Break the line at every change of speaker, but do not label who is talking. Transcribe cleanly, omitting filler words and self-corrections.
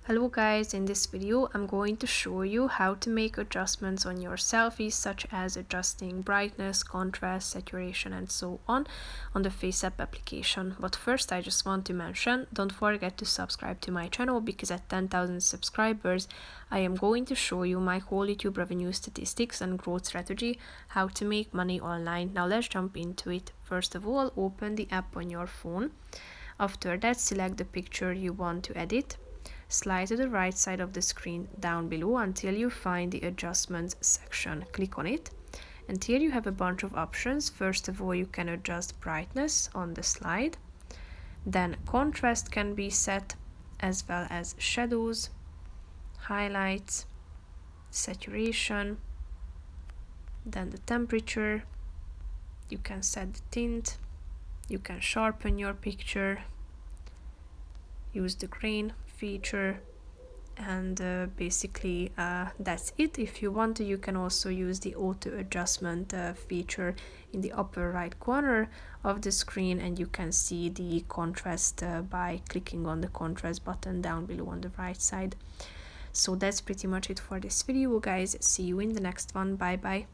Hello guys, in this video I'm going to show you how to make adjustments on your selfies, such as adjusting brightness, contrast, saturation and so on the FaceApp application. But first I just want to mention, don't forget to subscribe to my channel, because at 10,000 subscribers I am going to show you my whole YouTube revenue statistics and growth strategy, how to make money online. Now let's jump into it. First of all, open the app on your phone. After that, select the picture you want to edit. Slide to the right side of the screen down below until you find the adjustments section. Click on it, and here you have a bunch of options. First of all, you can adjust brightness on the slide, then contrast can be set, as well as shadows, highlights, saturation, then the temperature. You can set the tint, you can sharpen your picture, use the grain feature, and basically that's it. If you want to, you can also use the auto adjustment feature in the upper right corner of the screen, and you can see the contrast by clicking on the contrast button down below on the right side. So that's pretty much it for this video, guys. See you in the next one. Bye bye.